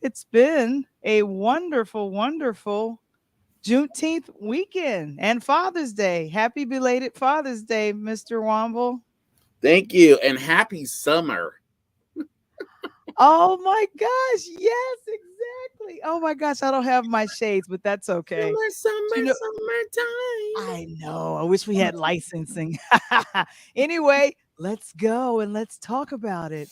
It's been a wonderful, wonderful Juneteenth weekend and Father's Day. Happy belated Father's Day, Mr. Wamble. Thank you, and happy summer. Oh my gosh, yes, exactly. Oh my gosh, I don't have my shades, but that's okay. Summer, Do you summer, know, summertime. I know. I wish we had licensing. Anyway, let's go and let's talk about it.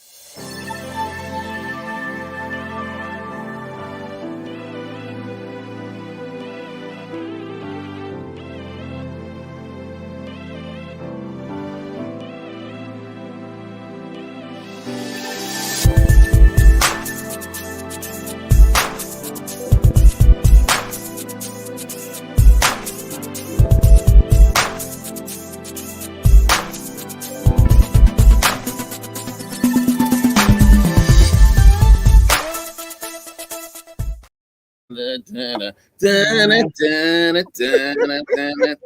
Dun, dun, dun, dun, dun, dun.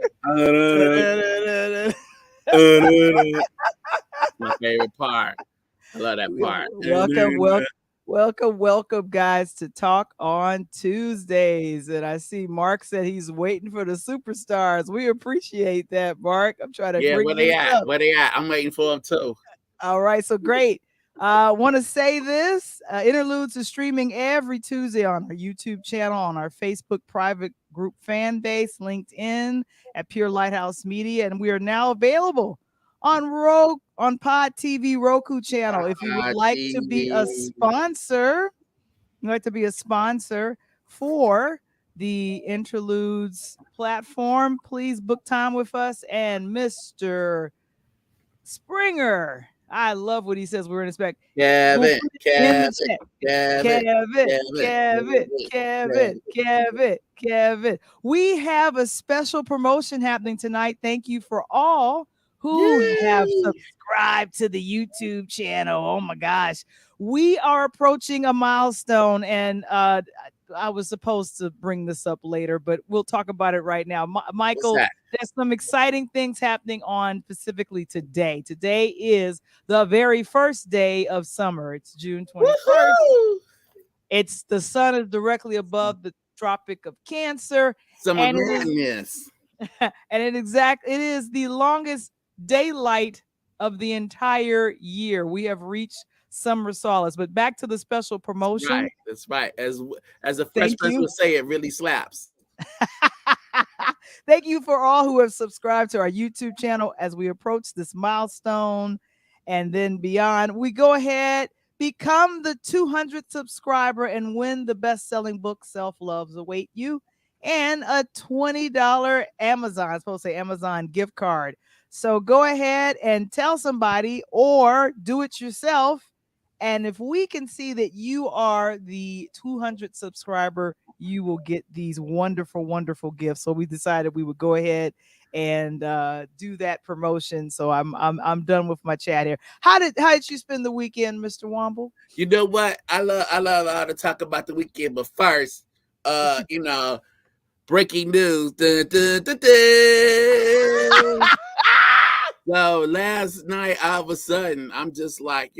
My favorite part. I love that part. Welcome, welcome, guys, to Talk on Tuesdays. And I see Mark said he's waiting for the superstars. We appreciate that, Mark. I'm trying to Yeah, bring where they this at? up. Where they at? I'm waiting for them too. All right, so great. Want to say this Interludes is streaming every Tuesday on our YouTube channel, on our Facebook private group fan base, LinkedIn at Pure Lighthouse Media, and we are now available on on Pod TV Roku channel. If you would like to be a TV. sponsor, you'd like to be a sponsor for the Interludes platform, please book time with us and Mr. Springer. I love what he says. We're in respect. We'll Kevin, put it in the Kevin, chat. Kevin, Kevin, Kevin, Kevin, Kevin, Kevin, Kevin. Kevin, Kevin. We have a special promotion happening tonight. Thank you for all who have Yay! subscribed to the YouTube channel. Oh my gosh. We are approaching a milestone, and I was supposed to bring this up later, but we'll talk about it right now. What's Michael, that? there's some exciting things happening on specifically today. Today is the very first day of summer. It's June 21st. Woohoo! It's the sun is directly above the Tropic of Cancer, Summer and it is madness. it is the longest daylight of the entire year. We have reached summer solace. But back to the special promotion. Right. That's right. As a fresh Thank person you. would say, it really slaps. Thank you for all who have subscribed to our YouTube channel as we approach this milestone and then beyond. We go ahead, become the 200th subscriber, and win the best selling book, Self Loves Await You, and a $20 Amazon, I'm supposed to say Amazon gift card. So go ahead and tell somebody or do it yourself. And if we can see that you are the 200 subscriber, you will get these wonderful, wonderful gifts. So we decided we would go ahead and do that promotion. So I'm done with my chat here. How did you spend the weekend, Mr. Wamble? You know what? I love how to talk about the weekend, but first, breaking news. Dun, dun, dun, dun. So last night, all of a sudden, I'm just like,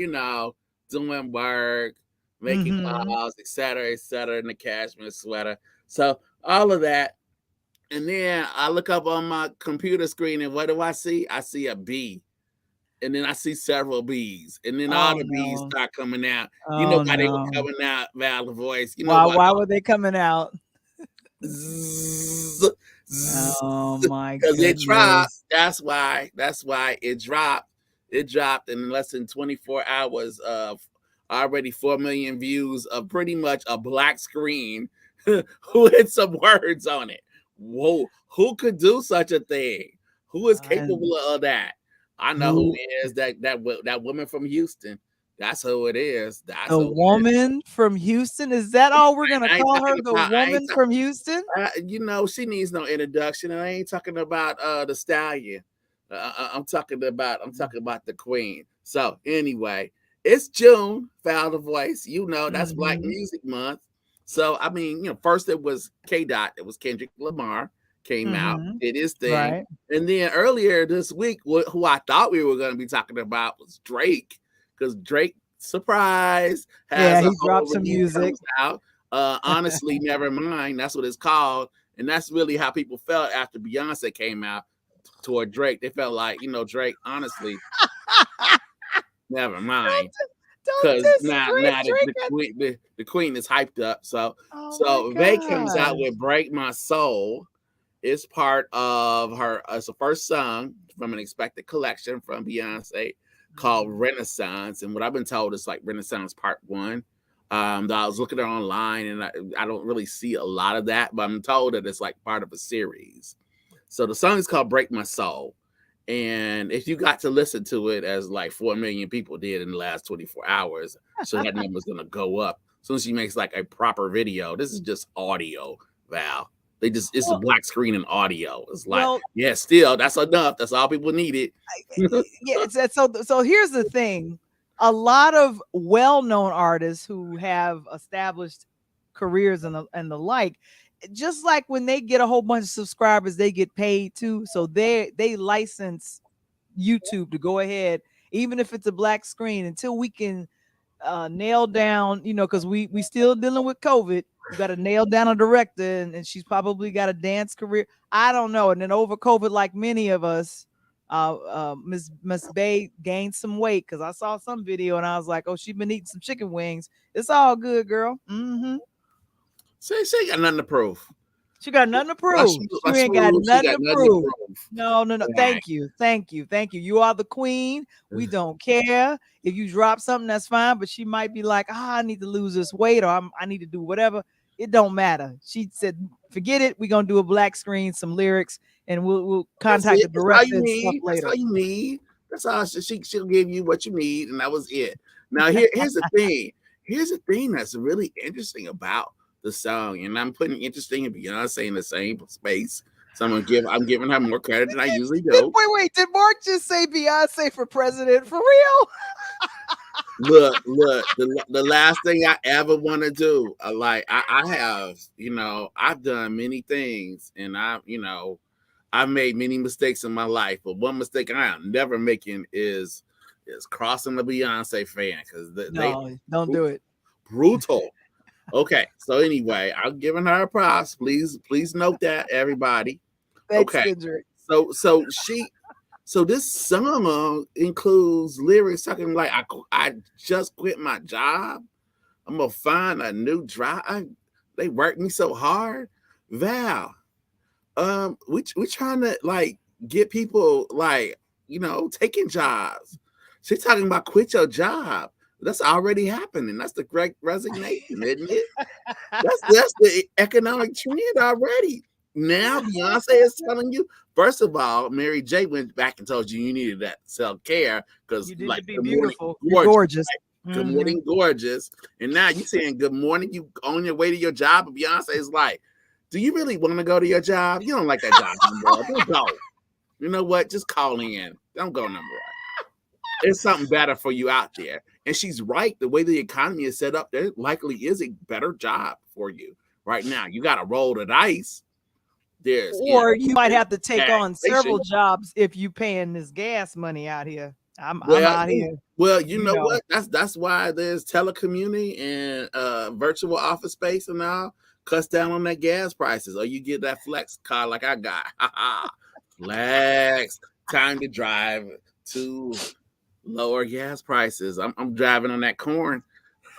doing work, making Mm-hmm. calls, et cetera, in the cashmere sweater. So all of that. And then I look up on my computer screen and what do I see? I see a bee. And then I see several bees. And then all Oh the bees no. start coming out. You know Oh why they were no. coming out, Val the voice. You know Why why? why were they coming out? Zzz, Oh zzz, my because it dropped. goodness. That's why. That's why it dropped. It dropped in less than 24 hours of already 4 million views of pretty much a black screen with some words on it. Whoa, who could do such a thing? Who is And capable of that? I know who who it is. That woman from Houston. That's who it is. That's the who it is. woman from Houston? Is that all we're gonna I ain't call talking her? The about. I ain't woman from Houston? she needs no introduction. And I ain't talking about the stallion. I'm talking about the queen. So anyway, it's June. Found the voice. That's Black Mm-hmm. Music Month. So I mean, first it was K Dot. It was Kendrick Lamar came out, Mm-hmm. did his thing, Right. and then earlier this week, who I thought we were going to be talking about was Drake, because Drake surprise, Yeah, has a he whole dropped some review music. comes out. Honestly, never mind. That's what it's called. And that's really how people felt after Beyonce came out toward Drake. They felt like, Drake, honestly, never don't mind. don't Because diss now Drake. the queen is hyped up. So Oh my so Vay comes out gosh. with Break My Soul. It's part of her, it's the first song from an expected collection from Beyonce called Mhm. Renaissance. And what I've been told is like Renaissance Part 1. I was looking at it online and I don't really see a lot of that, but I'm told that it's like part of a series. So the song is called Break My Soul. And if you got to listen to it as like 4 million people did in the last 24 hours, so that number's going to go up. As soon as she makes like a proper video, this is just audio, Val. It's a Well, black screen and audio. It's like, well, yeah, still, that's enough. That's all people needed. yeah. So here's the thing: a lot of well-known artists who have established careers and the like, just like when they get a whole bunch of subscribers, they get paid too. So they license YouTube to go ahead, even if it's a black screen, until we can nail down, because we still dealing with COVID. We got to nail down a director, and she's probably got a dance career. I don't know. And then over COVID, like many of us, Miss Bay gained some weight because I saw some video and I was like, oh, she's been eating some chicken wings. It's all good, girl. She ain't got nothing to prove. She got nothing to Like prove. she, She like ain't got she nothing got to nothing to prove. prove. No, no, no. Right. Thank you. Thank you. Thank you. You are the queen. We don't care. If you drop something, that's fine. But she might be like, I need to lose this weight, or I need to do whatever. It don't matter. She said, forget it. We're gonna do a black screen, some lyrics, and we'll That's contact the it. That's all director you and stuff need. That's later. all you need. That's all she'll give you what you need, and that was it. Now here's the thing. Here's the thing that's really interesting about the song, and I'm putting interesting and Beyonce in the same space. So I'm giving her more credit than I usually do. Wait. Did Mark just say Beyonce for president for real? Look, the last thing I ever want to do, I have, I've done many things, and I've made many mistakes in my life, but one mistake I am never making is crossing the Beyonce fan because they No, don't do it. brutal. Okay, so anyway, I'm giving her a props. Please note that, everybody. Thanks, Okay, Kendrick. so this song includes lyrics talking like I just quit my job. I'm gonna find a new job. They worked me so hard, Val. We trying to like get people like taking jobs. She's talking about quit your job. That's already happening. That's the great resignation, isn't it? That's the economic trend already. Now Beyonce is telling you. First of all, Mary J went back and told you needed that self care because You need like to be good morning, beautiful. You're gorgeous. gorgeous. Good Mhm. morning, gorgeous. And now you saying good morning. You on your way to your job, and Beyonce is like, do you really want to go to your job? You don't like that job no more. Don't go. You know what? Just call in. Don't go no more. There's something better for you out there. And she's right. The way the economy is set up, there likely is a better job for you right now. You got to roll the dice. There's, Or you might there's have to take on several taxation. jobs if you paying this gas money out here. I'm Well, out here, you know what? That's why there's telecommuting and virtual office space and all cuts down on that gas prices. Or you get that flex car like I got. Flex. Time to drive to lower gas prices. I'm driving on that corn.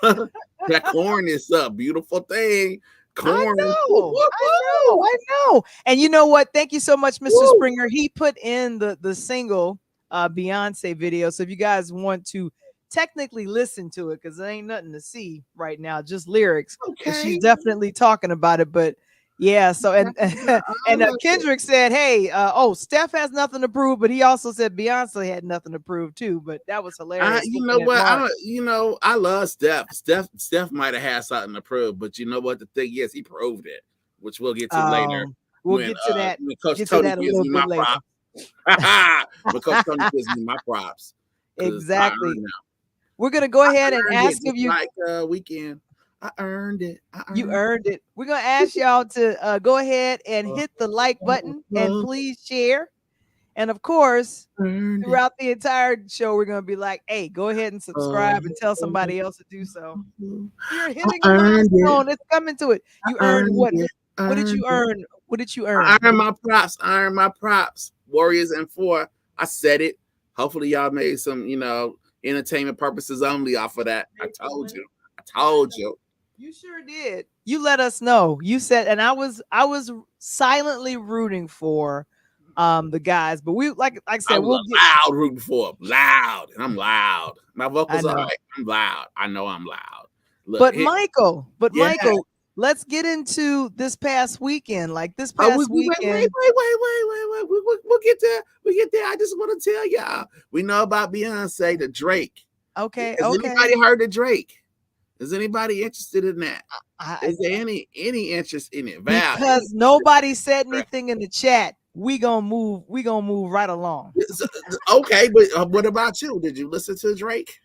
That corn is a beautiful thing. I Corn. know, I know, Woo-hoo-hoo. I know. And you know what? Thank you so much, Mr. Woo. Springer. He put in the single Beyonce video. So if you guys want to technically listen to it, because there ain't nothing to see right now, just lyrics. And she's Okay. definitely talking about it. But yeah, so and and Kendrick said, "Hey, Steph has nothing to prove," but he also said Beyonce had nothing to prove too. But that was hilarious. You know Looking at what? Mark. I love Steph. Steph might have had something to prove, but you know what? The thing is, he proved it, which we'll get to later We'll get to that. when Coach Get to Tony that a gives little me bit my later. props. When Coach Tony gives me my props, because I Exactly. earned them. We're gonna go ahead and Earned it ask if just you like weekend. I earned it. you earned it. We're gonna ask y'all to go ahead and hit the like button and it. please share. And of course, Earned it. throughout the entire show, we're going to be like, hey, go ahead and subscribe and tell somebody else to do so. You're hitting a I earned it. milestone. It's coming to it. You I earned earned what? it. What did you Earned it. earn? What did you I earn? earned my props. I earned my props. Warriors and 4. I said it. Hopefully, y'all made some, entertainment purposes only off of that. I told you. I told you. You sure did. You let us know. You said, and I was silently rooting for the guys, but we like I said, I was we'll get loud rooting for him. Loud. And I'm loud. My I vocals are know. right. I'm loud. I know I'm loud. Look, But Michael, yeah. let's get into this past weekend. Like this Oh, past wait. weekend. We'll get there. We get there. I just want to tell y'all. We know about Beyonce, the Drake. Okay, Has okay. anybody heard of Drake? Is anybody interested in that? I, Is there any interest in it? Val, because nobody said anything in the chat. We gonna move right along. okay, but what about you? Did you listen to Drake,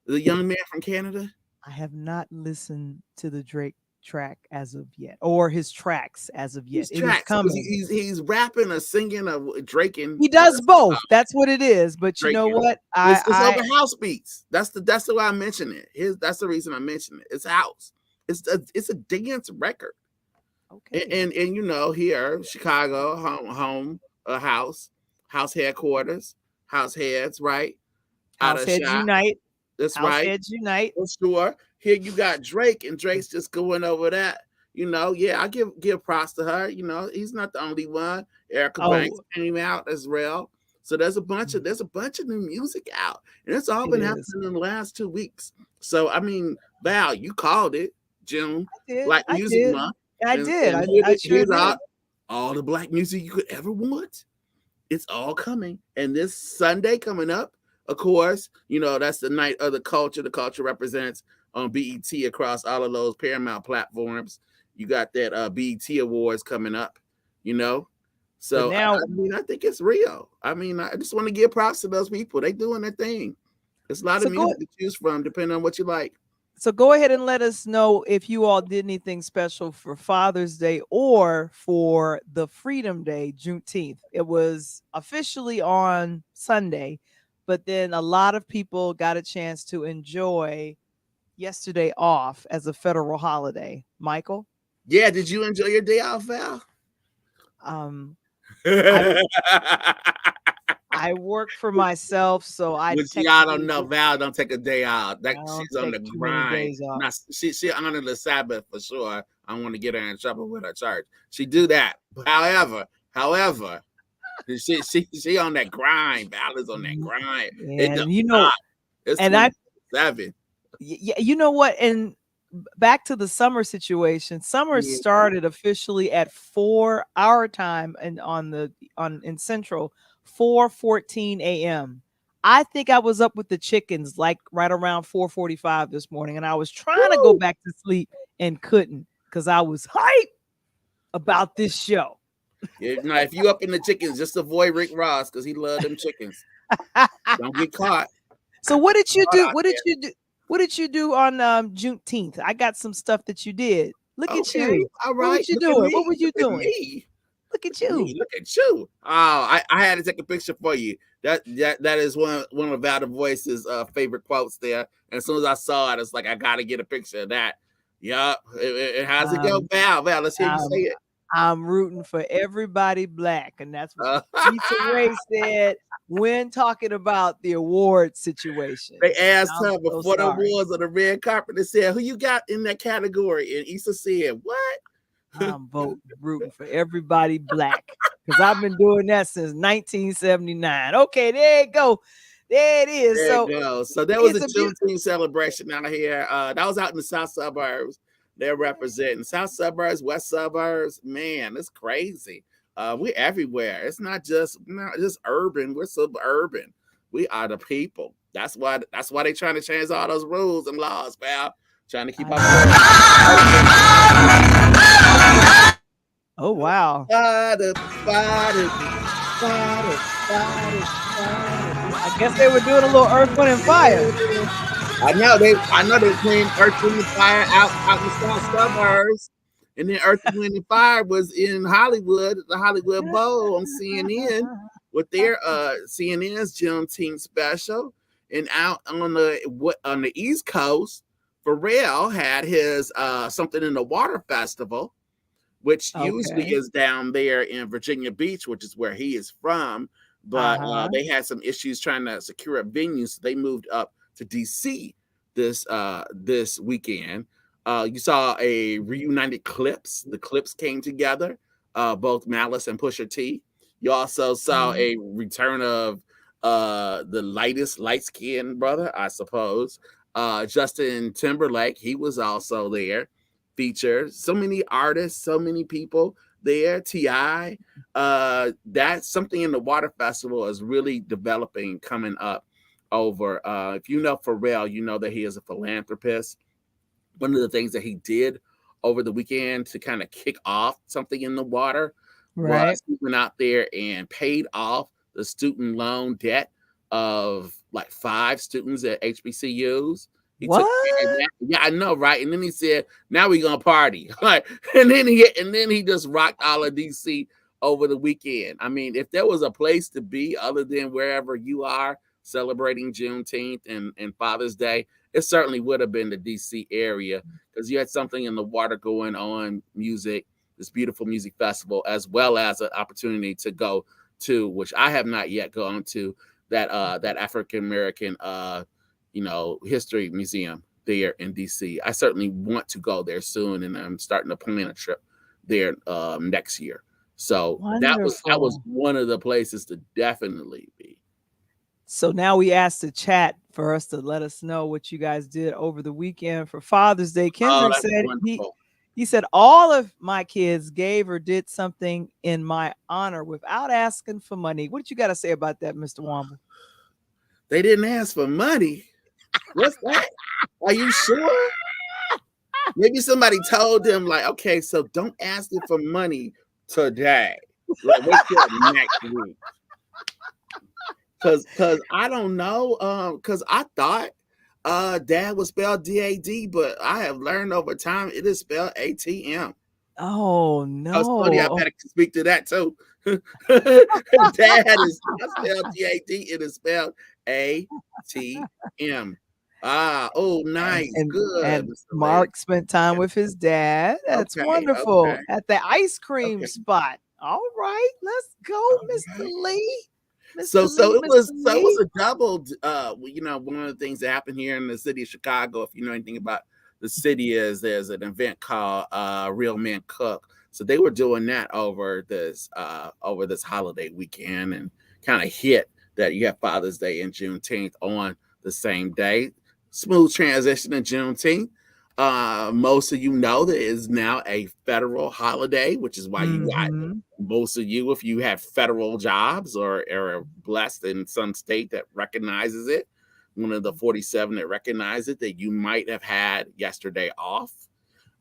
the young man from Canada? I have not listened to the Drake track as of yet, or his tracks as of yet. His It is tracks, 'cause coming. he's rapping or singing or Draking. He does both. That's what it is. But you know Draking. what? It's over house beats. That's the why I mention it. That's the reason I mention it. It's house. It's a dance record. Okay. And here Chicago home house headquarters, house heads, right? House heads unite. That's House right. heads unite. For sure. Here you got Drake, and Drake's just going over that. Yeah, I give props to her. He's not the only one. Erica Banks came out as well. So there's a bunch of new music out, and it's all been happening in the last 2 weeks. So I mean, Val, you called it June, Black Music Month. I did. I sure did. All the black music you could ever want. It's all coming, and this Sunday coming up, of course, that's the night of the culture. The culture represents on BET across all of those Paramount platforms. You got that BET Awards coming up, So now, I think it's real. I just want to give props to those people. They doing their thing. There's a lot of music to choose from, depending on what you like. So go ahead and let us know if you all did anything special for Father's Day or for the Freedom Day, Juneteenth. It was officially on Sunday, but then a lot of people got a chance to enjoy yesterday off as a federal holiday. Michael? Yeah, did you enjoy your day off, Val? I work for myself, so Which y'all don't know. Val don't take a day out. She's on the grind. Now, she honor the Sabbath for sure. I don't want to get her in trouble with her church. She do that. However, she on that grind. Val is on that grind. And it's and 27. Yeah, you know what? And back to the summer situation. Summer started officially at 4 our time and in Central. 4:14 a.m. I think I was up with the chickens like right around 4:45 this morning, and I was trying to go back to sleep and couldn't because I was hyped about this show. Now, if you up in the chickens, just avoid Rick Ross because he loved them chickens. Don't get caught. So what did you do? What did you do on Juneteenth? I got some stuff that you did. Look at you. All right. What were you doing? What were you doing? Me. Look at you. Look at you. Oh, I had to take a picture for you. That is one of Val Voice's favorite quotes there. And as soon as I saw it, it's like I gotta get a picture of that. Yup. How's it go, Val? Let's hear you say it. I'm rooting for everybody black. And that's what Issa Rae said when talking about the award situation. They asked her before the awards on the red carpet. They said, who you got in that category? And Issa said, what? I'm rooting for everybody black because I've been doing that since 1979. Okay, there you go. There it is. There you go. So that was a Juneteenth celebration out here. That was out in the south suburbs. They're representing south suburbs, west suburbs. Man, it's crazy. We're everywhere. It's not just urban. We're suburban. We are the people. That's why they're trying to change all those rules and laws, pal. Trying to keep up. Oh wow! I guess they were doing a little Earth, Wind, and Fire. I know they playing Earth, Wind, and Fire out in the south suburbs, and then Earth, Wind, and Fire was in Hollywood, the Hollywood Bowl on CNN. with their CNN's Juneteenth special, and out on the East Coast, Pharrell had his Something in the Water festival, which usually Okay. is down there in Virginia Beach, which is where he is from. But Uh-huh. they had some issues trying to secure a venue, so they moved up to DC this weekend. You saw a reunited Clips. The Clips came together, both Malice and Pusha T. You also saw Mhm. a return of the light skinned brother, I suppose. Justin Timberlake, he was also there, featured. So many artists, so many people there. Ti, that's Something in the Water festival is really developing, coming up over. If you know Pharrell, you know that he is a philanthropist. One of the things that he did over the weekend to kind of kick off Something in the Water Right. was he went out there and paid off the student loan debt of like 5 students at HBCUs. He took care of What? that. Yeah, I know, right? And then he said, "Now we gonna party." Like, and then he just rocked all of DC over the weekend. I mean, if there was a place to be other than wherever you are celebrating Juneteenth and Father's Day, it certainly would have been the DC area, because you had Something in the Water going on, music, this beautiful music festival, as well as an opportunity to go to, which I have not yet gone to, that African American history museum there in DC. I certainly want to go there soon, and I'm starting to plan a trip there next year. So that was Wonderful. one of the places to definitely be. So now we asked the chat for us to let us know what you guys did over the weekend for Father's Day. Oh, Kendrick that's said wonderful. he said all of my kids gave or did something in my honor without asking for money. What you got to say about that, Mr. Wamble? They didn't ask for money. What's that? Are you sure? Maybe somebody told them, like, okay, so don't ask it for money today. Like, wait till next week. Cause I don't know. Cause I thought dad was spelled DAD, but I have learned over time it is spelled ATM. Oh Oh, Sonny, I no. better speak to that too. Dad is not spelled DAD, it is spelled ATM. Oh, And nice. and Good, and Mr. Lee. Mark spent time with his dad. That's Okay, wonderful. okay, At the ice cream okay. spot. All right, let's go, All Mr. right. Lee. So Mr. so Lee, it Mr. was so it was Lee. a double one of the things that happened here in the city of Chicago, if you know anything about the city, is there's an event called Real Men Cook. So they were doing that over this holiday weekend, and kind of hit that you have Father's Day and Juneteenth on the same day. Smooth transition to Juneteenth. Most of you know that it is now a federal holiday, which is why you got Mhm. most of you, if you have federal jobs or are blessed in some state that recognizes it, one of the 47 that recognize it, that you might have had yesterday off.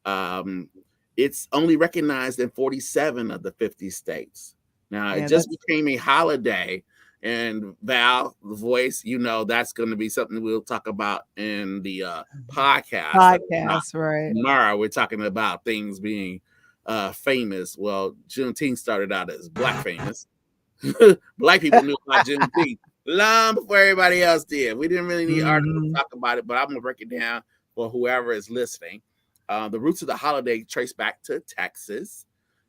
Um, it's only recognized in 47 of the 50 states. Now, it Yeah, just that's became a holiday. And Val, the voice, that's going to be something we'll talk about in the podcast that podcast, right? tomorrow. We're talking about things being famous. Well, Juneteenth started out as Black famous. Black people knew about Juneteenth long before everybody else did. We didn't really need articles to Mhm. talk about it, but I'm going to break it down for whoever is listening. The roots of the holiday trace back to Texas.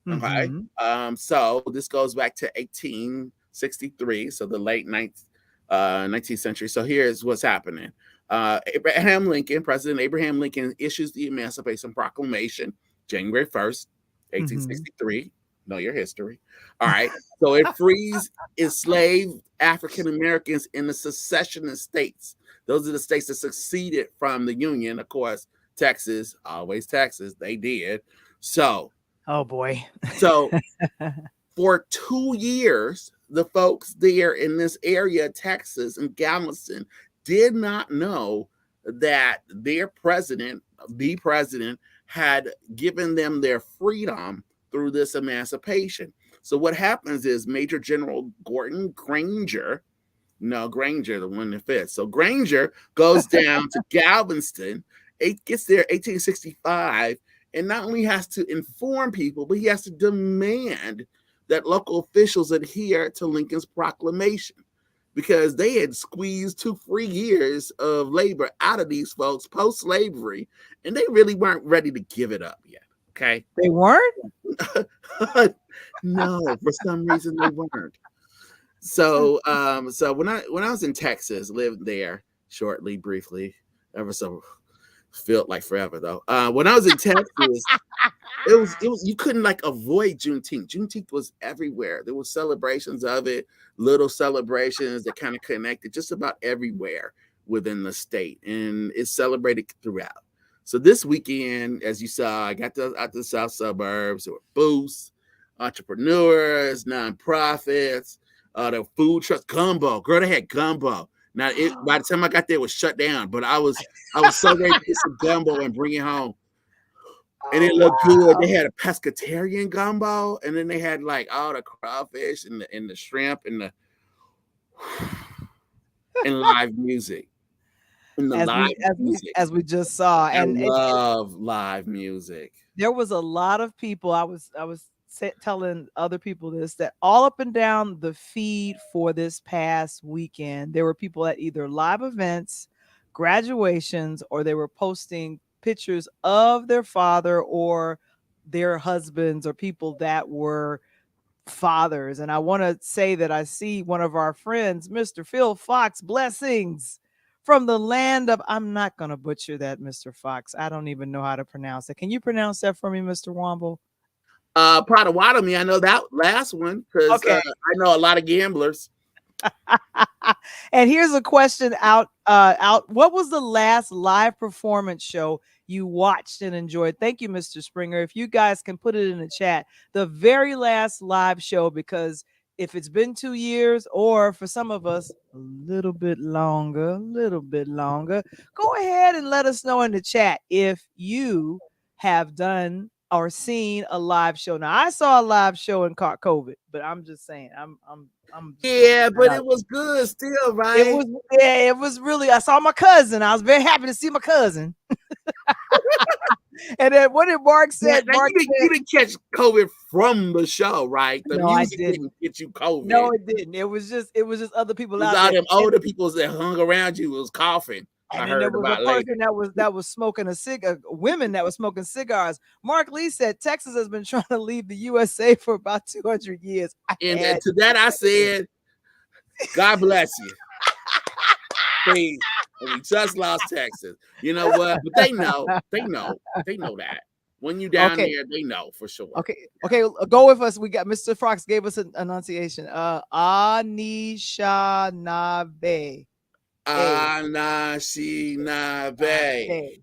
Okay. Mhm. So this goes back to 1863, so the late 19th century. So here's what's happening. President Abraham Lincoln issues the Emancipation Proclamation January 1st, Mhm. 1863. Know your history. All right. So it frees enslaved African Americans in the secessionist states. Those are the states that succeeded from the Union. Of course, Texas, always Texas, they did. So, Oh boy. so for 2 years, the folks there in this area, Texas and Galveston, did not know that the president, had given them their freedom through this emancipation. So what happens is Major General Gordon Granger, no, Granger, the one that fits. So Granger goes down to Galveston. It gets there 1865, and not only has to inform people, but he has to demand that local officials adhere to Lincoln's proclamation because they had squeezed 2 free years of labor out of these folks post-slavery, and they really weren't ready to give it up yet. Okay. They weren't? No, for some reason they weren't. So so when I was in Texas, lived there shortly, briefly, ever so felt like forever though. When I was in Texas, it was you couldn't like avoid Juneteenth. Juneteenth was everywhere. There were celebrations of it, little celebrations that kind of connected just about everywhere within the state, and it's celebrated throughout. So this weekend, as you saw, I got out the south suburbs. There were booths, entrepreneurs, nonprofits, the food trucks, gumbo. Girl, they had gumbo. Now, by the time I got there, it was shut down. But I was so ready to get some gumbo and bring it home. And it looked good. They had a pescatarian gumbo, and then they had like all the crawfish and the shrimp and live music. And the live music. As we just saw. I love live music. There was a lot of people. I was telling other people this, that all up and down the feed for this past weekend, there were people at either live events, graduations, or they were posting pictures of their father or their husbands or people that were fathers. And I want to say that I see one of our friends, Mr. Phil Fox, blessings from the land of, I'm not going to butcher that, Mr. Fox. I don't even know how to pronounce it. Can you pronounce that for me, Mr. Wamble? Potawatomi, I know that last one because I know a lot of gamblers. And here's a question out. What was the last live performance show you watched and enjoyed? Thank you, Mr. Springer. If you guys can put it in the chat, the very last live show, because if it's been 2 years, or for some of us a little bit longer, go ahead and let us know in the chat if you have done or seen a live show. Now, I saw a live show and caught COVID, but I'm just saying, yeah, but it was good still, right? It was really, I saw my cousin. I was very happy to see my cousin. And then what did Mark say? You didn't catch COVID from the show, right? The No, music didn't get you COVID. No, it didn't. It was just other people out there. All there. them older people that hung around you was coughing. And then there was a person that was smoking women that was smoking cigars. Mark Lee said Texas has been trying to leave the USA for about 200 years. And to that I said, God bless you. Please. We just lost Texas. You know what? But they know that. When you down there, they know for sure. Okay, go with us. We got Mr. Fox gave us an enunciation. Anishinaabe. Anishinaabe.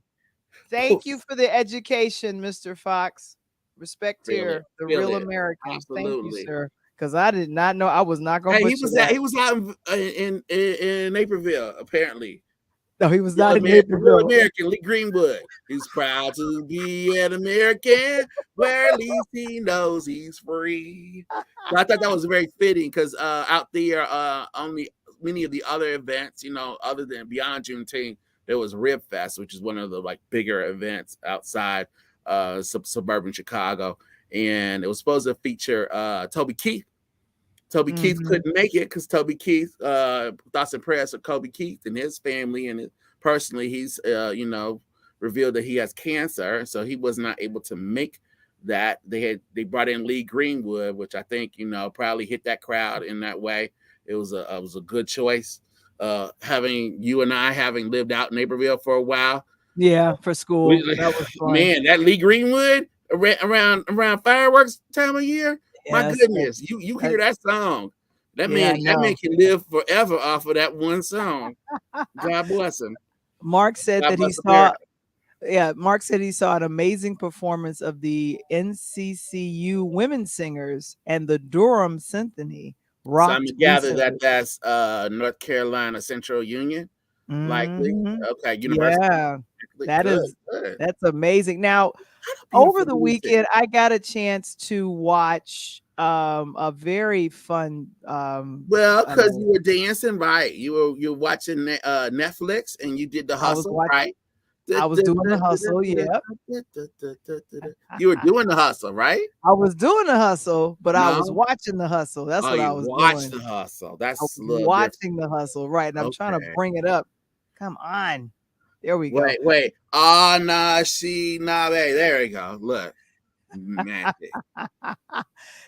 Thank you for the education, Mr. Fox. Respect here, the real Americans. Absolutely. Thank you, sir. Because I did not know. I was not going to. He was out in Naperville, apparently. No, he was not in Naperville. American, Lee Greenwood. He's proud to be an American, where at least he knows he's free. So I thought that was very fitting because out there, only many of the other events, other than beyond Juneteenth, there was Rib Fest, which is one of the like bigger events outside suburban Chicago, and it was supposed to feature Toby Keith. Toby Keith couldn't make it because Toby Keith, thoughts and prayers of Toby Keith and his family, and personally, he's revealed that he has cancer, so he was not able to make that. They brought in Lee Greenwood, which I think probably hit that crowd in that way. It was a good choice. Having you and I having lived out in Naperville for a while, for school, that was fun. Man, that Lee Greenwood around fireworks time of year. My goodness, you hear that song. That man can live forever off of that one song. God bless him. Mark said that he saw Mark said he saw an amazing performance of the NCCU women singers and the Durham Symphony. So I'm gonna gather that that's North Carolina Central Union. Likely. Okay, University. Yeah. That's amazing. Now, over the weekend, I got a chance to watch a very fun because you were dancing, right? You were watching Netflix and you did the hustle, right? I was doing the hustle. Yep. You were doing the hustle, right? I was doing the hustle, but I was No? watching the hustle. That's Oh, what I you was watched doing. the hustle. I That's was a little different. watching the hustle, right? And I'm trying to Okay. bring it up. Come on. There we go. Wait. Ah, nah, she, nah, babe. There we go. Look, magic.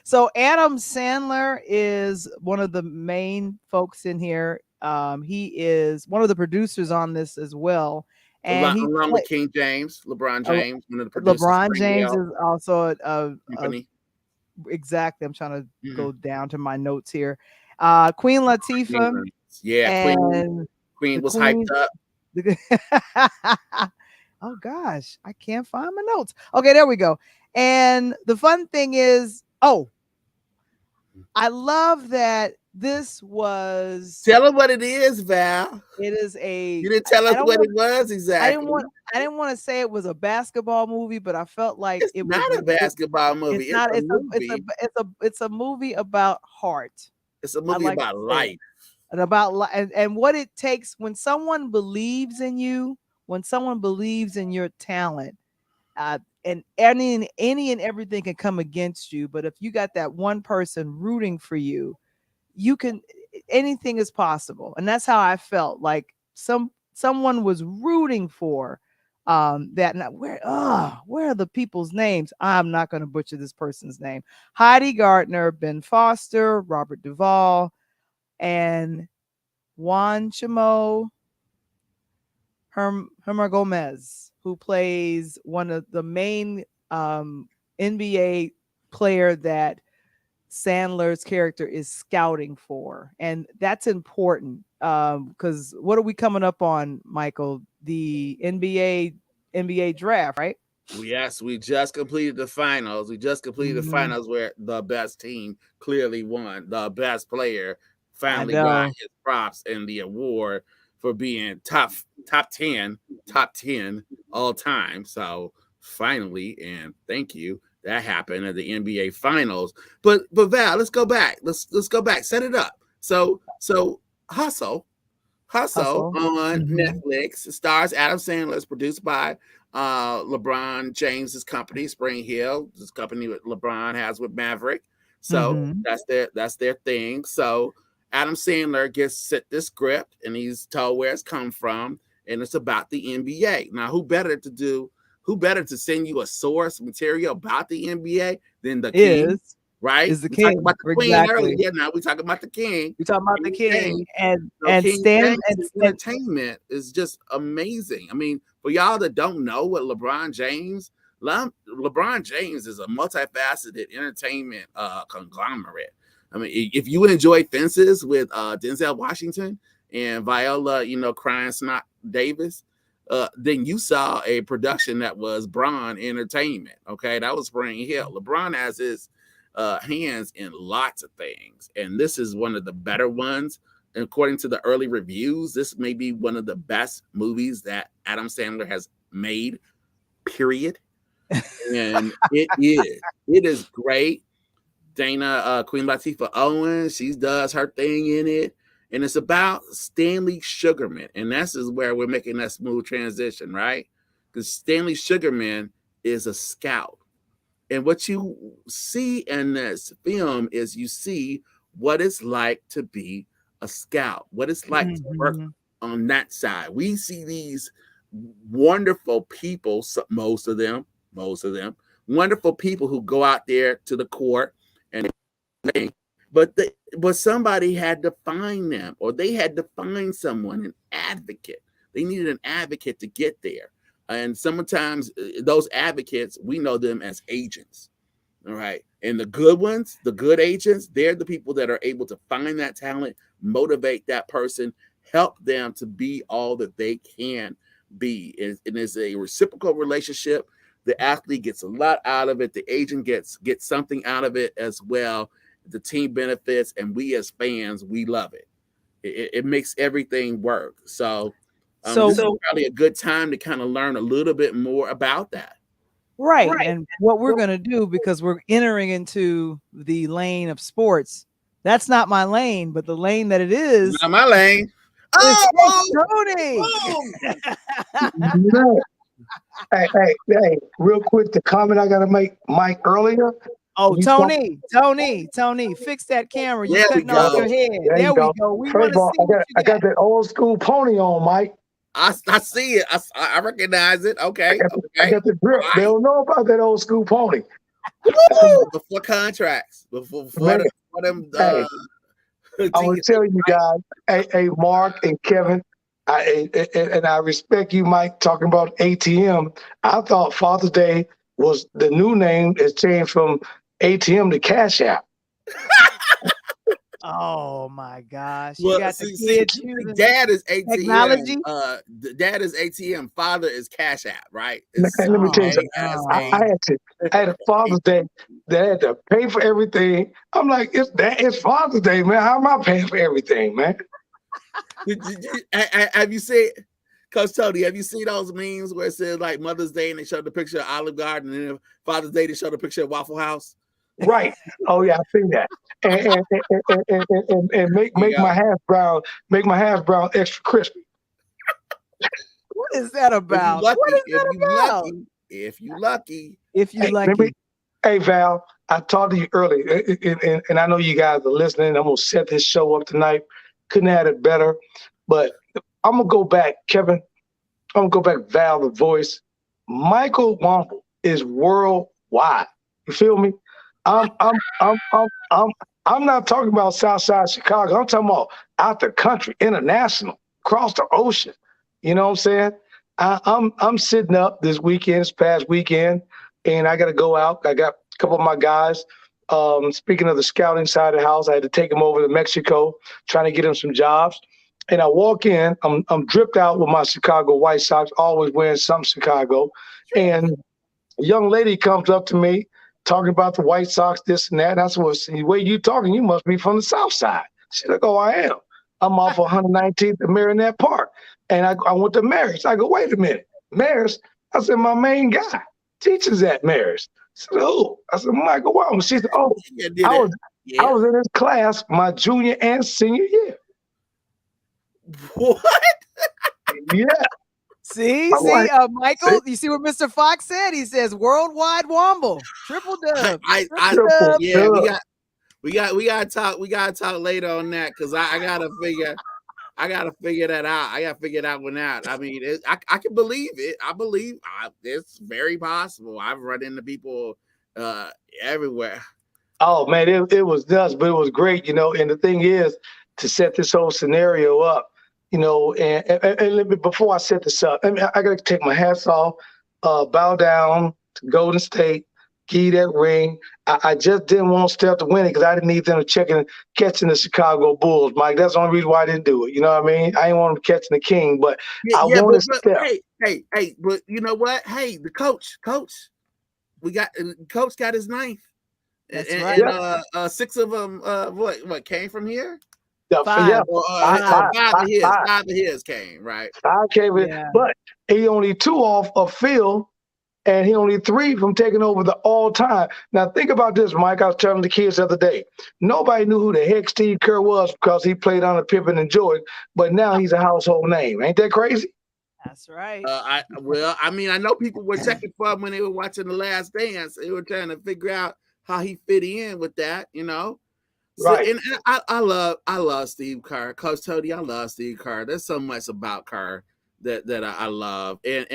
So Adam Sandler is one of the main folks in here. He is one of the producers on this as well, and he Along play, with King James, LeBron uh, James, one of the producers, LeBron Spring James Hill is also a Company. exactly. I'm trying to Mhm. go down to my notes here. Queen Latifah England. Yeah, and Queen the was hyped Queen. up. Oh gosh, I can't find my notes. Okay, there we go. And the fun thing is, oh, I love that this was. Tell her what it is, Val. It is a. You didn't tell I us don't what want. it was I didn't exactly. want. I didn't want to say it was a basketball movie, but I felt like It's it was. not a basketball movie. It's It's not. a movie. It's a movie about heart. It's a I movie like to about say it. life. And about and what it takes when someone believes in you, when someone believes in your talent, and any and everything can come against you. But if you got that one person rooting for you, you can anything is possible. And that's how I felt like someone was rooting for that. Now where are the people's names? I'm not going to butcher this person's name. Heidi Gardner, Ben Foster, Robert Duvall, and Juan Chimo Hermer Gomez, who plays one of the main NBA player that Sandler's character is scouting for. And that's important because what are we coming up on, Michael? The NBA draft, right? Yes, we just completed the finals. We just completed the Mhm. finals where the best team clearly won. The best player I finally got know. his props and the award for being top 10 all time. So finally, and thank you, that happened at the NBA finals. But Val, let's go back. Let's go back. Set it up. So Hustle Hustle. on Mhm. Netflix. It stars Adam Sandler. It's produced by LeBron James's company, Spring Hill. This company that LeBron has with Maverick. So Mhm. that's their thing. So Adam Sandler gets sent this script and he's told where it's come from, and it's about the NBA. Now, who better to send you a source material about the NBA than the king, Is right? is the We talked king. about the queen earlier. Exactly. Yeah, now we talking about the king. We're talking about the King king James. and So King Stan James' entertainment is just amazing. I mean, for y'all that don't know what LeBron James is a multifaceted entertainment conglomerate. I mean, if you enjoy Fences with Denzel Washington and Viola, crying snot Davis, then you saw a production that was Braun Entertainment. Okay, that was Spring Hill. LeBron has his hands in lots of things, and this is one of the better ones. And according to the early reviews, this may be one of the best movies that Adam Sandler has made, period. And it is great. Dana Queen Latifah Owens, she does her thing in it. And it's about Stanley Sugarman. And that's is where we're making that smooth transition, right? Because Stanley Sugarman is a scout. And what you see in this film is you see what it's like to be a scout, what it's like to work Mhm. on that side. We see these wonderful people, most of them, wonderful people who go out there to the court and they, but somebody had to find them, or they had to find someone, an advocate. They needed an advocate to get there. And sometimes those advocates, we know them as agents. All right. And the good ones, the good agents, they're the people that are able to find that talent, motivate that person, help them to be all that they can be. And it's a reciprocal relationship. The athlete gets a lot out of it. The agent gets something out of it as well. The team benefits, and we as fans, we love it. It makes everything work. So this is So probably a good time to kind of learn a little bit more about that. right. And what we're going to do, because we're entering into the lane of sports, that's not my lane, but the lane that it is, Not my lane. It's Oh, Tony. Man. Hey, real quick, the comment I gotta make, Mike, earlier. Oh, You talk, Tony, fix that camera. You there we cutting off go. your head. there you There we go. go. We First want of to all, see what you I got got. that old school pony on, Mike. I see it. I recognize it. Okay. I Okay. got the drip. All They right. don't know about that old school pony. Woo! Before contracts. Man, Before them hey, I want to tell you right? guys, hey, Mark and Kevin, and I respect you, Mike, talking about ATM. I thought Father's Day was the new name. It's changed from ATM to Cash App. Oh my gosh. You Well, got the see, kids using dad is ATM. technology. Dad is ATM. Father is Cash App, right? Man, It's let me tell you Oh something. no. I had a Father's Day that had to pay for everything. I'm like, it's Father's Day, man. How am I paying for everything, man? Have you seen, Coach Tony? Have you seen those memes where it says like Mother's Day and they show the picture of Olive Garden, and then Father's Day they show the picture of Waffle House? Right. Oh yeah, I see that. And You make go. my hash brown extra crispy. What is that about? What is that about? If you lucky. If you Hey, let me, lucky. hey Val, I talked to you earlier, and I know you guys are listening. I'm gonna set this show up tonight. Couldn't have had it better, but I'm gonna go back, Kevin. I'm gonna go back, Val, the voice. Michael Wamble is worldwide. You feel me? I'm I'm I'm I'm I'm I'm not talking about Southside Chicago. I'm talking about out the country, international, across the ocean. You know what I'm saying? I'm sitting up this weekend, this past weekend, and I got to go out. I got a couple of my guys. Speaking of the scouting side of the house, I had to take them over to Mexico, trying to get them some jobs. And I walk in, I'm dripped out with my Chicago White Sox, always wearing some Chicago. And a young lady comes up to me talking about the White Sox, this and that. And I said, well, see, the way you talking, you must be from the South Side. She's like, oh, I am. I'm off 119th at Marinette Park. And I went to Marist. I go, wait a minute, Marist? I said, my main guy teaches at Marist. I said, oh. I said, Michael Wamble. She said, oh, Yeah, did I it. was I Yeah. was in his class my junior and senior year. What? Yeah. See, I'm like, Michael, you see what Mr. Fox said? He says worldwide Wamble. Triple dub. triple Yeah, dub. we gotta talk later on that, because I gotta figure that out. I gotta figure that one out. I mean, I can believe it. I believe it's very possible. I've run into people everywhere. Oh man, it was nuts, but it was great, you know. And the thing is, to set this whole scenario up, you know, and let me, before I set this up, I got to take my hats off, bow down to Golden State, give you that ring. I just didn't want Steph to win it because I didn't need them to catching the Chicago Bulls, Mike. That's the only reason why I didn't do it. You know what I mean? I didn't want them catching the king, but I Yeah, wanted but Steph. hey, but you know what? Hey, the coach, coach got his ninth. That's and, right. and 6 of them, what came from here? Yeah, Five. Or five, five of his came, right? I came in, Yeah. but he only 2 off of Phil, and he only 3 from taking over the all time. Now think about this, Mike. I was telling the kids the other day. Nobody knew who the heck Steve Kerr was because he played under Pippen and Jordan, but now he's a household name. Ain't that crazy? That's right. I mean, I know people were checking for him when they were watching The Last Dance. They were trying to figure out how he fit in with that, you know. So, Right. and I love Steve Kerr, Coach Tony. I love Steve Kerr. There's so much about Kerr that I love, and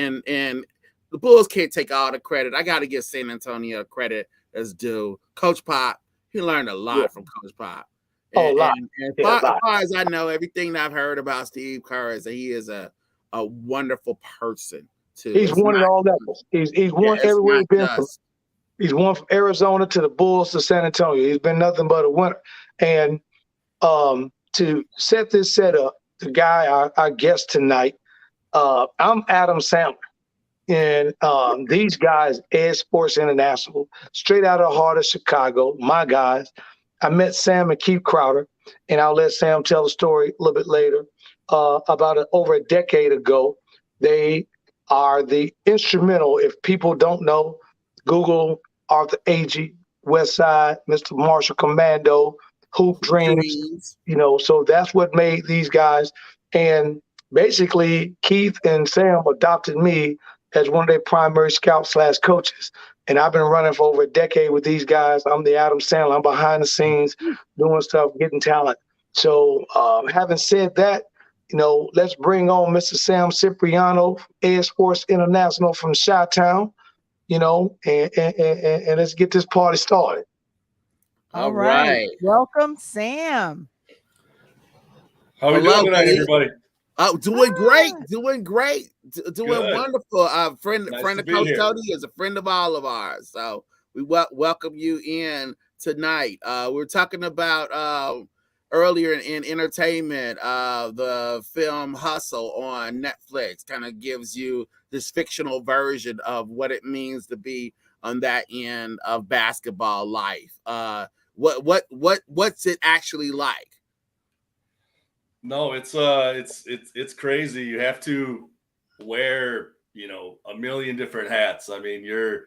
the Bulls can't take all the credit. I got to give San Antonio credit as due. Coach Pop, he learned a lot from Coach Pop. Oh, a lot. And Yeah, a as lot. far as I know, everything that I've heard about Steve Kerr is that he is a wonderful person too. He's won at all levels. He's won It's everywhere not he's been from. just. He's won from Arizona to the Bulls to San Antonio. He's been nothing but a winner. And to set this setup, the guy, our guest tonight, I'm Adam Sandler. And these guys, Ed Sports International, straight out of the heart of Chicago, my guys. I met Sam and Keith Crowder, and I'll let Sam tell the story a little bit later. Over a decade ago, they are the instrumental. If people don't know, Google Arthur Agee, West Side, Mr. Marshall Commando, Hoop Dreams. Dreams. You know, so that's what made these guys. And basically, Keith and Sam adopted me as one of their primary scouts/coaches. And I've been running for over a decade with these guys. I'm the Adam Sandler. I'm behind the scenes doing stuff, getting talent. So, having said that, let's bring on Mr. Sam Cipriano, Air Sports International from Chi-Town, and let's get this party started. All right. Welcome, Sam. How are we doing tonight, everybody? Oh, doing great, doing Good. wonderful. Friend Nice of to be Coach here. Tony is a friend of all of ours. So we welcome you in tonight. We're talking about earlier in entertainment, the film Hustle on Netflix kind of gives you this fictional version of what it means to be on that end of basketball life. What's it actually like? No, it's crazy. You have to wear, a million different hats. I mean, you're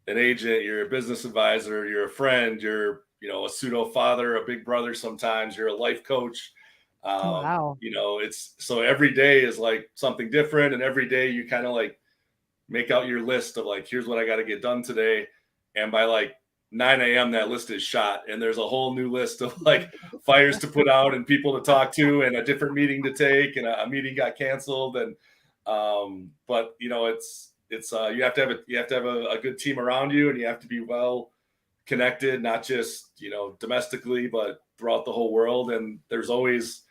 an agent, you're a business advisor, you're a friend, you're, a pseudo father, a big brother. Sometimes you're a life coach. Wow. It's so every day is like something different. And every day you kind of like make out your list of like, here's what I got to get done today. And by like 9 a.m. that list is shot, and there's a whole new list of like fires to put out and people to talk to and a different meeting to take, and a meeting got canceled. And but it's you have to have a good team around you, and you have to be well connected, not just domestically but throughout the whole world. And there's always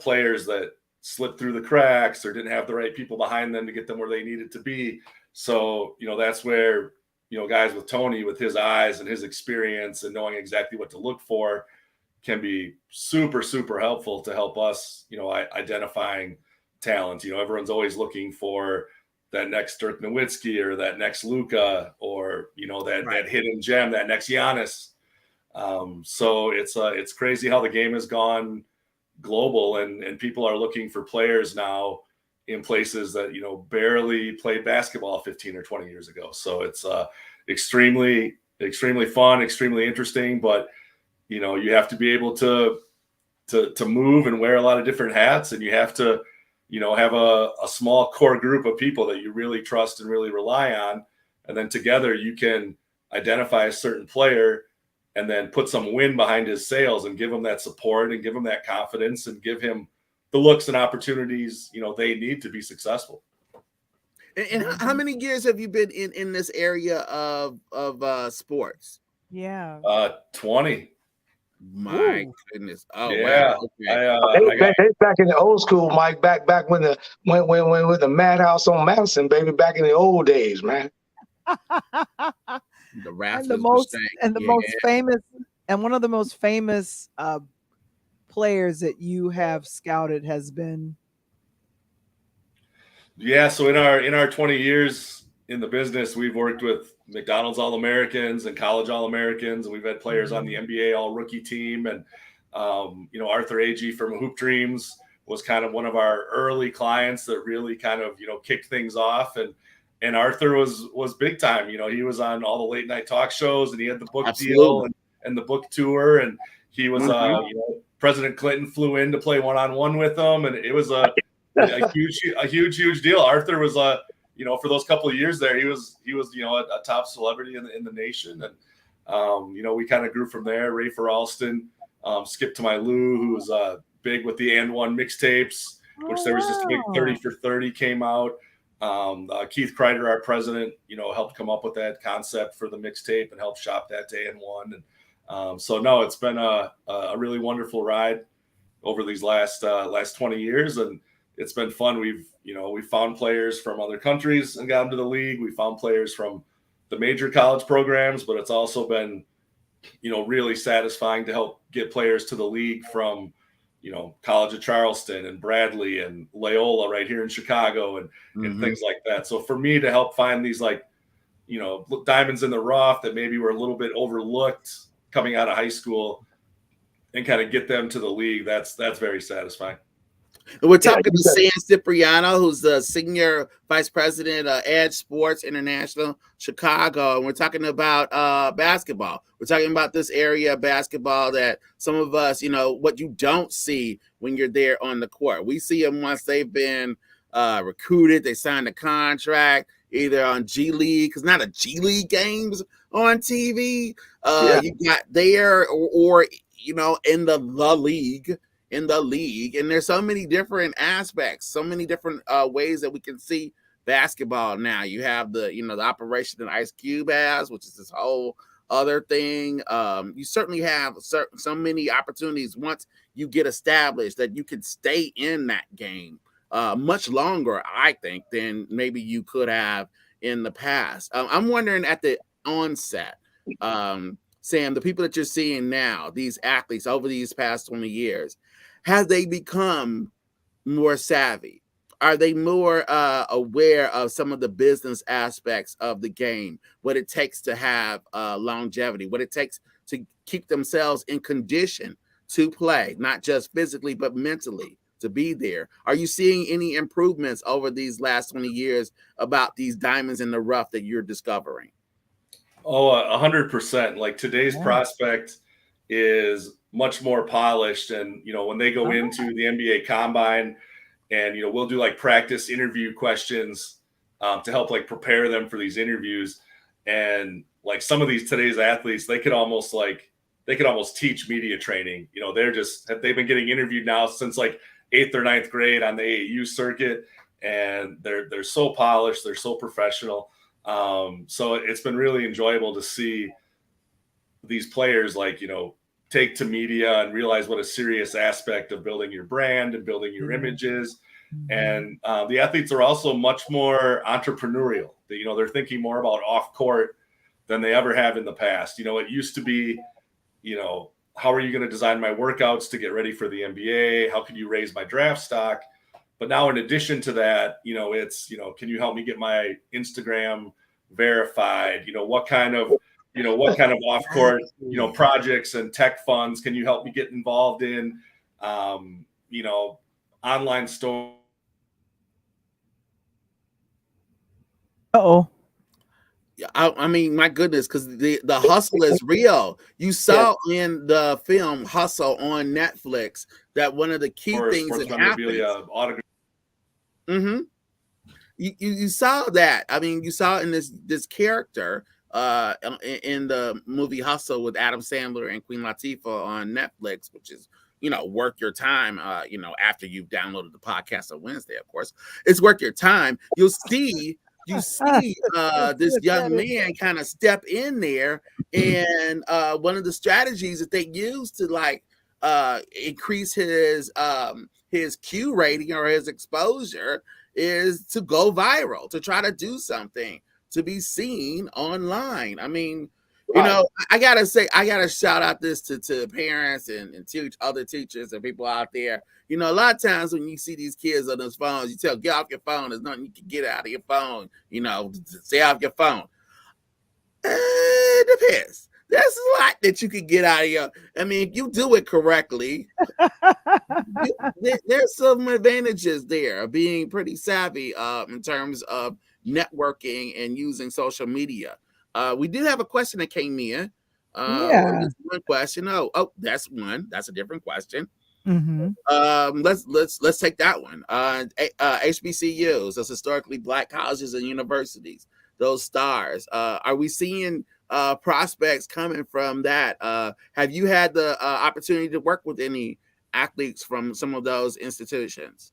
players that slipped through the cracks or didn't have the right people behind them to get them where they needed to be. So that's where guys with Tony, with his eyes and his experience and knowing exactly what to look for, can be super, super helpful to help us, identifying talent. Everyone's always looking for that next Dirk Nowitzki or that next Luka or, that hidden gem, that next Giannis. So it's crazy how the game has gone global, and people are looking for players now in places that barely played basketball 15 or 20 years ago. So it's extremely fun, extremely interesting. But you have to be able to move and wear a lot of different hats, and you have to have a small core group of people that you really trust and really rely on, and then together you can identify a certain player and then put some wind behind his sails and give him that support and give him that confidence and give him the looks and opportunities they need to be successful. And how many years have you been in this area of sports? Yeah. 20. My goodness! Oh yeah. Wow! Okay. They back in the old school, Mike. Back when with the Madhouse on Madison, baby. Back in the old days, man. The rafters and the most famous, and one of the most famous players that you have scouted has been. Yeah, so in our 20 years in the business, we've worked with McDonald's All-Americans and college All-Americans, and we've had players on the NBA All-Rookie team. And Arthur Agee from Hoop Dreams was kind of one of our early clients that really kind of kicked things off. And Arthur was big time. He was on all the late night talk shows, and he had the book deal and the book tour, and he was President Clinton flew in to play one-on-one with him, and it was a huge deal. Arthur was for those couple of years there, he was a top celebrity in the nation. And we kind of grew from there. Rafer Alston, Skip to My Lou, who was big with the And One mixtapes, which there was this big 30 for 30 came out. Keith Kreider, our president, helped come up with that concept for the mixtape and helped shop that to And One. And so no, it's been a really wonderful ride over these last 20 years, and it's been fun. We've found players from other countries and got them to the league. We found players from the major college programs, but it's also been, really satisfying to help get players to the league from, College of Charleston and Bradley and Loyola right here in Chicago and things like that. So for me to help find these diamonds in the rough that maybe were a little bit overlooked coming out of high school and kind of get them to the league, that's very satisfying. And we're Yeah, talking you to said it. Sam Cipriano, who's the Senior Vice President of Edge Sports International, Chicago. And we're talking about basketball. We're talking about this area of basketball that some of us, what you don't see when you're there on the court. We see them once they've been recruited, they signed a contract, either on G League, because not a G League games on TV. Yeah. You got there or in the league, and there's so many different aspects, so many different ways that we can see basketball now. You have the operation that Ice Cube has, which is this whole other thing. You certainly have so many opportunities once you get established that you can stay in that game much longer, I think, than maybe you could have in the past. I'm wondering at the onset, Sam, the people that you're seeing now, these athletes over these past 20 years, have they become more savvy? Are they more aware of some of the business aspects of the game, what it takes to have longevity, what it takes to keep themselves in condition to play, not just physically, but mentally to be there? Are you seeing any improvements over these last 20 years about these diamonds in the rough that you're discovering? Oh, 100%. Like today's prospect is much more polished. And, when they go into the NBA combine and, we'll do like practice interview questions to help like prepare them for these interviews. And like some of today's athletes, they could almost teach media training. They've been getting interviewed now since like 8th or 9th grade on the AAU circuit. And they're so polished. They're so professional. So it's been really enjoyable to see these players take to media and realize what a serious aspect of building your brand and building your images. And the athletes are also much more entrepreneurial. They're thinking more about off court than they ever have in the past. It used to be, how are you going to design my workouts to get ready for the NBA? How can you raise my draft stock? But now, in addition to that, it's, can you help me get my Instagram verified? What kind of off-court, projects and tech funds can you help me get involved in? Online store. Uh-oh. I mean, my goodness, because the hustle is real. You saw in the film Hustle on Netflix that one of the key things that happens. Mm-hmm. You saw that. I mean, you saw in this character in the movie Hustle with Adam Sandler and Queen Latifah on Netflix, which is worth your time. After you've downloaded the podcast on Wednesday, of course, it's worth your time. You see this young man kind of step in there, and one of the strategies that they use to increase his Q rating or his exposure is to go viral, to try to do something, to be seen online. I mean, I gotta shout out this to parents and other teachers and people out there. A lot of times when you see these kids on those phones, you tell, get off your phone. There's nothing you can get out of your phone. Stay off your phone. It depends. There's a lot that you can get out of your. I mean, if you do it correctly, there's some advantages there of being pretty savvy in terms of networking and using social media. We do have a question that came in. One question. Oh, that's one. That's a different question. Mm-hmm. Let's take that one. HBCUs, those historically Black colleges and universities, those stars. Are we seeing prospects coming from that? Have you had the opportunity to work with any athletes from some of those institutions?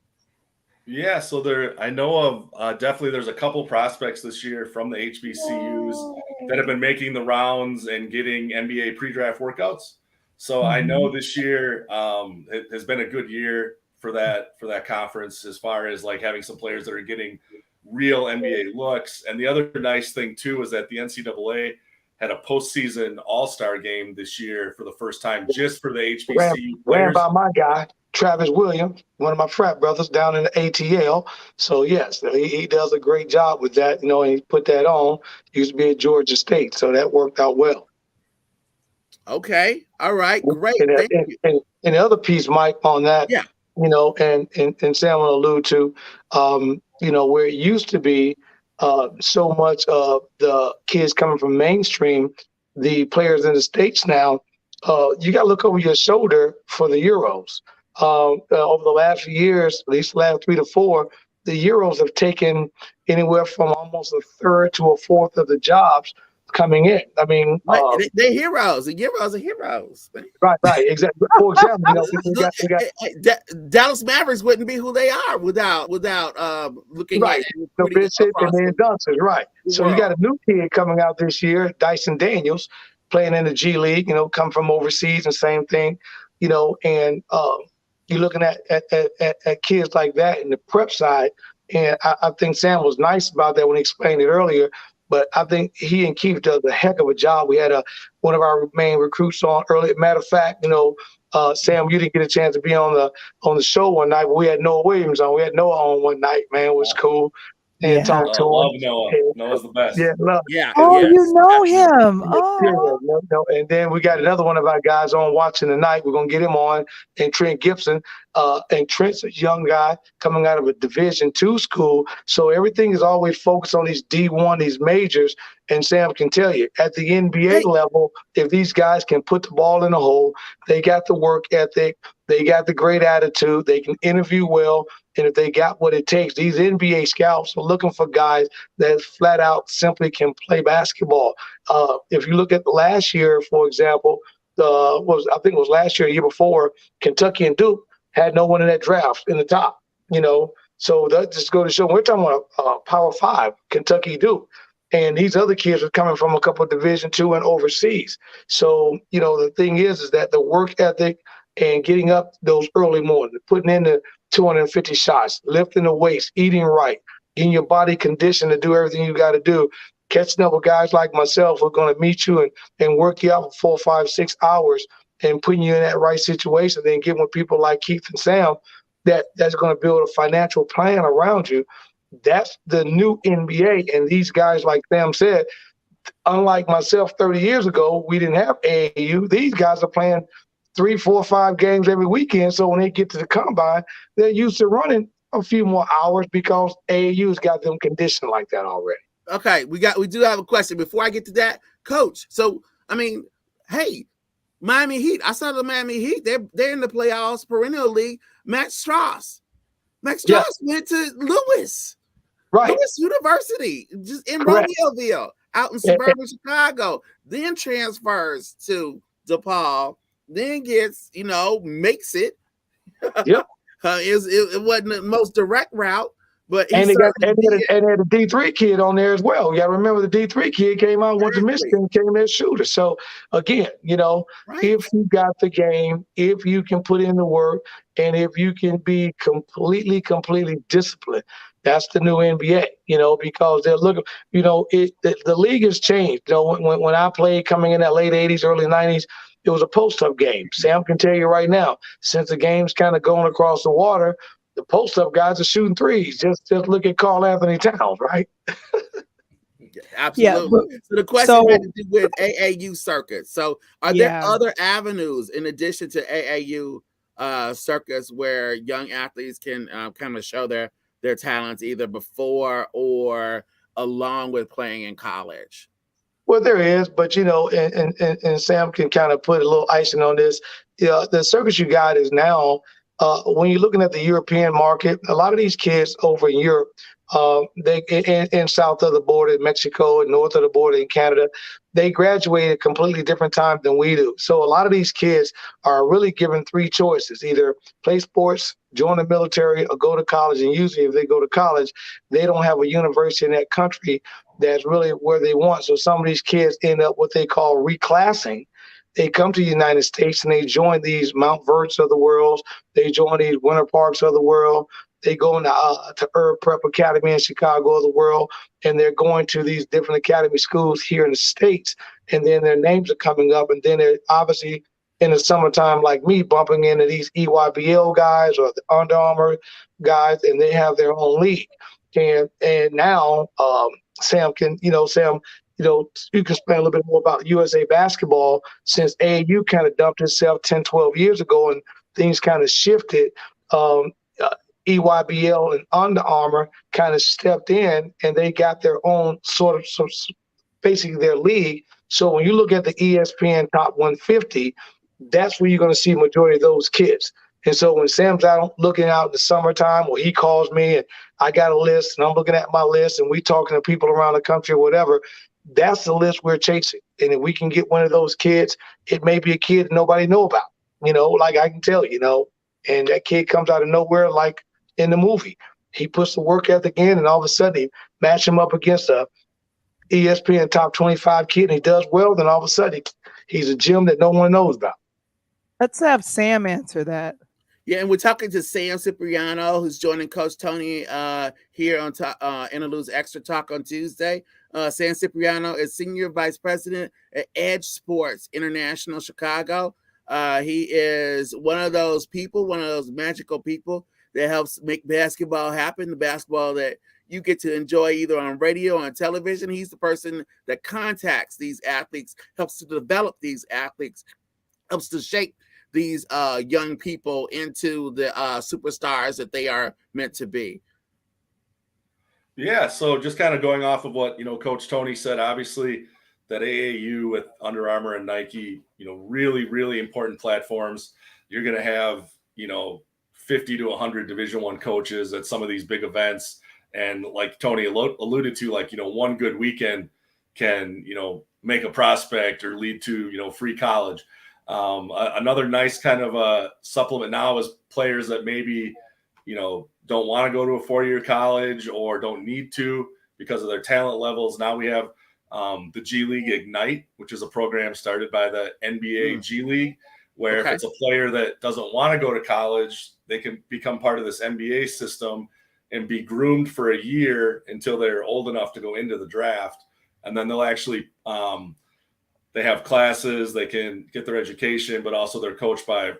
Yeah, so I know of definitely there's a couple prospects this year from the HBCUs that have been making the rounds and getting NBA pre-draft workouts. So I know this year it has been a good year for that conference as far as having some players that are getting real NBA looks. And the other nice thing too is that the NCAA had a postseason all-star game this year for the first time, just for the HBCU players. Ran by my guy, Travis Williams, one of my frat brothers down in the ATL. So yes, he does a great job with that. And he put that on. He used to be at Georgia State, so that worked out well. Okay, all right, great. And the other piece, Mike, on that, And Sam will allude to, where it used to be so much of the kids coming from mainstream, the players in the States now, you got to look over your shoulder for the Euros. Over the last few years, at least the last 3 to 4, the Euros have taken anywhere from almost a third to a fourth of the jobs coming in. I mean, they're heroes. The Euros are heroes. right, exactly. For example, we got Dallas Mavericks wouldn't be who they are without looking right. at So Bishop and then Dunsters, right. So you got a new kid coming out this year, Dyson Daniels, playing in the G League, come from overseas and same thing, and you're looking at kids like that in the prep side. And I think Sam was nice about that when he explained it earlier. But I think he and Keith does a heck of a job. We had one of our main recruits on earlier. Matter of fact, Sam, you didn't get a chance to be on the show one night, but we had Noah Williams on. We had Noah on one night, man. It was cool. And talk to him. Love Noah. Noah's the best. Yeah, love. Yeah. Oh, yes. you know him. Oh. Yeah. And then we got another one of our guys on watching tonight. We're gonna get him on, and Trent Gibson. And Trent's a young guy coming out of a Division II school. So everything is always focused on these D1, these majors. And Sam can tell you, at the NBA level, if these guys can put the ball in the hole, they got the work ethic, they got the great attitude, they can interview well. And if they got what it takes, these NBA scouts are looking for guys that flat out simply can play basketball. If you look at last year, for example, I think it was last year, year before, Kentucky and Duke had no one in that draft in the top. So that just go to show we're talking about Power 5, Kentucky, Duke. And these other kids are coming from a couple of Division II and overseas. So, the thing is that the work ethic and getting up those early mornings, putting in the 250 shots, lifting the weights, eating right, getting your body conditioned to do everything you got to do, catching up with guys like myself who are going to meet you and work you out for 4, 5, 6 hours and putting you in that right situation, then getting with people like Keith and Sam that's going to build a financial plan around you. That's the new NBA. And these guys, like Sam said, unlike myself 30 years ago, we didn't have AAU. These guys are playing 3, 4, 5 games every weekend. So when they get to the combine, they're used to running a few more hours because AAU's got them conditioned like that already. Okay, we do have a question before I get to that, Coach. So hey, Miami Heat. I saw the Miami Heat. They're in the playoffs, perennial league. Max Strauss went to Lewis University, just in Romeoville, out in suburban Chicago. Then transfers to DePaul. Then gets, makes it. Yep. It wasn't the most direct route, but they had a D3 kid on there as well. You got to remember the D3 kid came out, went to Michigan, came there shooter. So again, if you got the game, if you can put in the work, and if you can be completely disciplined, that's the new NBA. Because they're looking. The league has changed. When I played coming in that late '80s, early '90s. It was a post-up game. Sam can tell you right now, since the game's kind of going across the water, the post-up guys are shooting threes. Just look at Karl Anthony Towns, right? Absolutely. Yeah, so the question had to do with AAU circuits. So are there other avenues in addition to AAU circuits where young athletes can kind of show their talents either before or along with playing in college? Well, there is, but and Sam can kind of put a little icing on this. The circus you got is now when you're looking at the European market, a lot of these kids over in Europe, they in south of the border in Mexico and north of the border in Canada, they graduate at a completely different time than we do. So a lot of these kids are really given 3 choices: either play sports, join the military, or go to college. And usually if they go to college, they don't have a university in that country that's really where they want. So some of these kids end up what they call reclassing. They come to the United States and they join these Mount Verts of the world. They join these Winter Parks of the world. They go to Herb Prep Academy in Chicago of the world, and they're going to these different academy schools here in the States. And then their names are coming up, and then they're obviously in the summertime, like me, bumping into these EYBL guys or the Under Armour guys, and they have their own league. And now Sam can, you can explain a little bit more about USA basketball since AAU kind of dumped itself 10, 12 years ago and things kind of shifted. um, EYBL and Under Armour kind of stepped in, and they got their own basically their league. So when you look at the ESPN Top 150, that's where you're going to see majority of those kids. And so when Sam's out looking out in the summertime, or he calls me and I got a list and I'm looking at my list and we talking to people around the country or whatever, that's the list we're chasing. And if we can get one of those kids, it may be a kid nobody know about, like I can tell you, and that kid comes out of nowhere, like in the movie. He puts the work ethic in, and all of a sudden he match him up against a ESPN Top 25 kid, and he does well. Then all of a sudden he's a gem that no one knows about. Let's have Sam answer that. Yeah, and we're talking to Sam Cipriano, who's joining Coach Tony here on Interludes Extra Talk on Tuesday. Sam Cipriano is Senior Vice President at Edge Sports International Chicago. He is one of those magical people that helps make basketball happen, the basketball that you get to enjoy either on radio or on television. He's the person that contacts these athletes, helps to develop these athletes, helps to shape these young people into the superstars that they are meant to be. Yeah, so just kind of going off of what, Coach Tony said, obviously that AAU with Under Armour and Nike, really, really important platforms. You're going to have, 50 to 100 Division I coaches at some of these big events. And like Tony alluded to, one good weekend can, make a prospect or lead to, free college. Another nice kind of supplement now is players that maybe, don't want to go to a 4-year college or don't need to because of their talent levels. Now we have the G League Ignite, which is a program started by the NBA G League, where if it's a player that doesn't want to go to college, they can become part of this NBA system and be groomed for a year until they're old enough to go into the draft. And then they'll actually they have classes, they can get their education, but also they're coached by,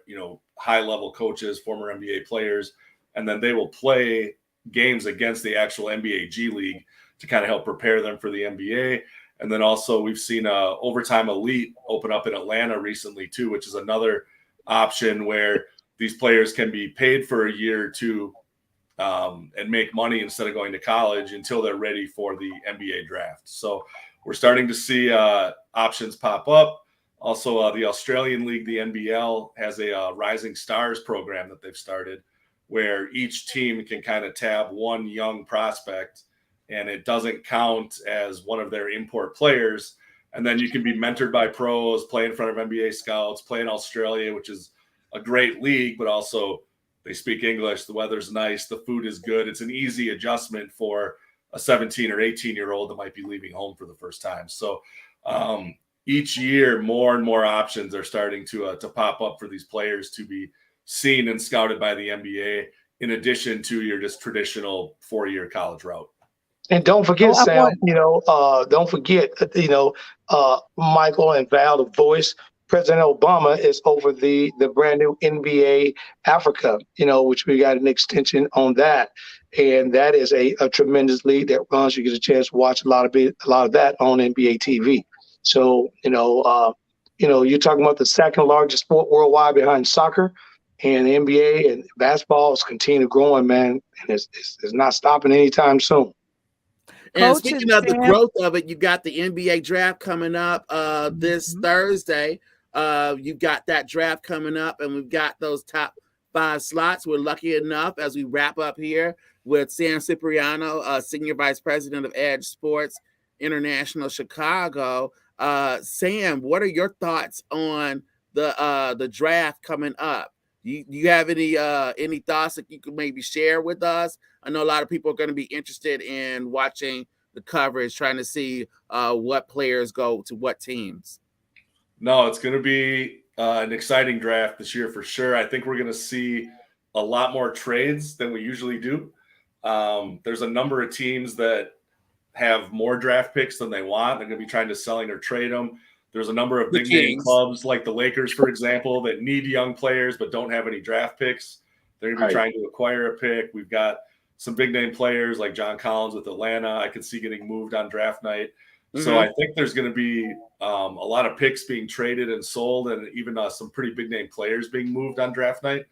high-level coaches, former NBA players, and then they will play games against the actual NBA G League to kind of help prepare them for the NBA. And then also we've seen Overtime Elite open up in Atlanta recently too, which is another option where these players can be paid for a year or two and make money instead of going to college until they're ready for the NBA draft. So we're starting to see options pop up. Also, the Australian League, the NBL, has a Rising Stars program that they've started where each team can kind of tab one young prospect and it doesn't count as one of their import players. And then you can be mentored by pros, play in front of NBA scouts, play in Australia, which is a great league, but also they speak English. The weather's nice. The food is good. It's an easy adjustment for a 17 or 18-year-old that might be leaving home for the first time. So each year, more and more options are starting to pop up for these players to be seen and scouted by the NBA, in addition to your just traditional 4-year college route. And don't forget, Sam, don't forget, Michael and Val, the voice, President Obama is over the brand new NBA Africa, which we got an extension on that. And that is a tremendous league that runs. You get a chance to watch a lot of that on NBA TV. So, you're talking about the second largest sport worldwide behind soccer, and the NBA and basketball is continue growing, man. And it's not stopping anytime soon. And speaking of the growth of it, you got the NBA draft coming up this Thursday. You've got that draft coming up, and we've got those top 5 slots. We're lucky enough as we wrap up here with Sam Cipriano, Senior Vice President of Edge Sports International Chicago. Sam, what are your thoughts on the draft coming up? You have any thoughts that you could maybe share with us? I know a lot of people are going to be interested in watching the coverage, trying to see what players go to what teams. No, it's going to be an exciting draft this year for sure. I think we're going to see a lot more trades than we usually do. There's a number of teams that have more draft picks than they want. They're going to be trying to selling or trade them. There's a number of big name clubs like the Lakers, for example, that need young players but don't have any draft picks. They're going to be trying to acquire a pick. We've got some big name players like John Collins with Atlanta. I could see getting moved on draft night. Mm-hmm. So I think there's going to be a lot of picks being traded and sold, and even some pretty big name players being moved on draft night.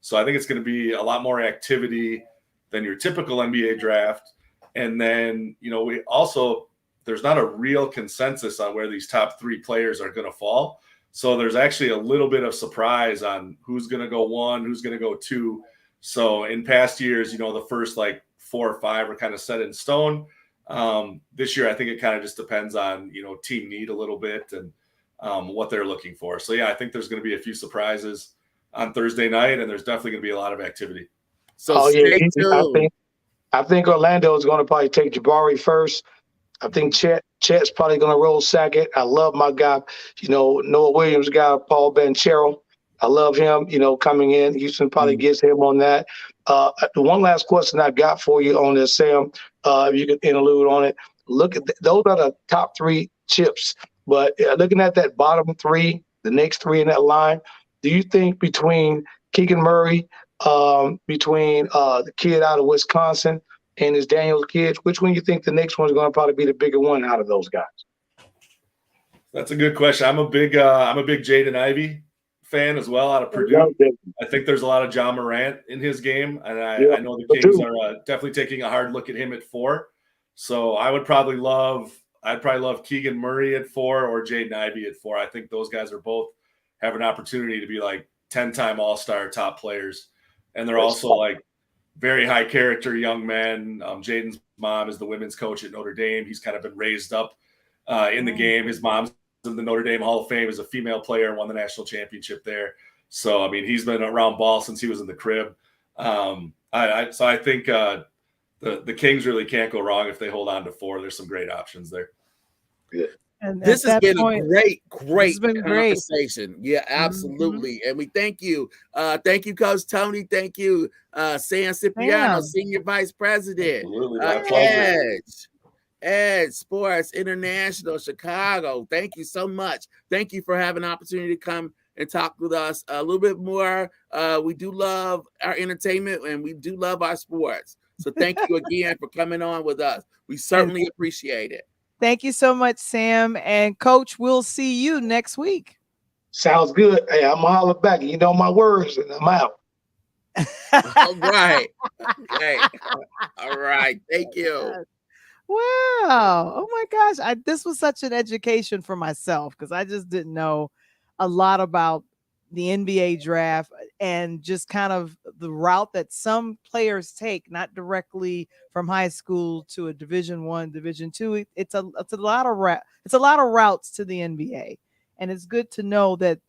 So I think it's going to be a lot more activity than your typical NBA draft. And then, there's not a real consensus on where these top 3 players are going to fall. So there's actually a little bit of surprise on who's going to go 1, who's going to go 2. So in past years, the first 4 or 5 are kind of set in stone. This year, I think it kind of just depends on, team need a little bit and what they're looking for. So, yeah, I think there's going to be a few surprises on Thursday night, and there's definitely going to be a lot of activity. So stay tuned. I think Orlando is going to probably take Jabari first. I think Chet's probably going to roll second. I love my guy, Noah Williams guy, Paul Banchero. I love him, coming in. Houston probably gets him on that. The one last question I got for you on this, Sam, if you could interlude on it. Look at those are the top 3 chips. But looking at that bottom 3, the next 3 in that line, do you think between Keegan Murray, between the kid out of Wisconsin and his Daniels kid, which one you think the next one is going to probably be the bigger one out of those guys? That's a good question. I'm a big Jaden Ivey fan as well out of Purdue. I think there's a lot of John Morant in his game, and I know the Kings are definitely taking a hard look at him at 4. So I'd probably love Keegan Murray at 4 or Jaden Ivey at 4. I think those guys are both have an opportunity to be 10-time All-Star top players, and they're also very high character young men. Jaden's mom is the women's coach at Notre Dame. He's kind of been raised up in the game. His mom's in the Notre Dame Hall of Fame as a female player, won the national championship there. So, I mean, he's been around ball since he was in the crib. So I think the Kings really can't go wrong if they hold on to 4. There's some great options there. Good. And this has been a great conversation. Yeah, Mm-hmm. absolutely. And we thank you. Thank you, Coach Tony. Thank you, Sam Cipriano, Senior Vice President. Absolutely. Edge Sports International, Chicago. Thank you so much. Thank you for having an opportunity to come and talk with us a little bit more. We do love our entertainment and we do love our sports. So thank you again for coming on with us. We certainly appreciate it. Thank you so much, Sam. And Coach, we'll see you next week. Sounds good. Hey, I'm going to holler back. You know my words, and I'm out. All right. Okay. All right. Thank you. Wow. Oh, my gosh. This was such an education for myself because I just didn't know a lot about the NBA draft and just kind of the route that some players take, not directly from high school to a Division I, Division II. It's a lot of routes to the NBA, and it's good to know that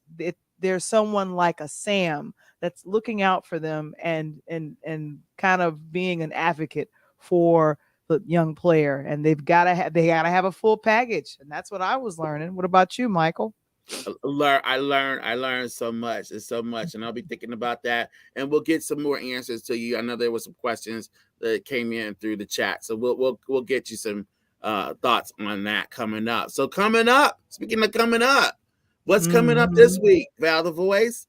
there's someone like a Sam that's looking out for them and kind of being an advocate for the young player. And they gotta have a full package, and that's what I was learning. What about you, Michael? I learned so much. It's so much, and I'll be thinking about that, and we'll get some more answers to you. I know there were some questions that came in through the chat, so we'll get you some thoughts on that coming up. So coming up, speaking of coming up, what's coming up this week, Val the Voice?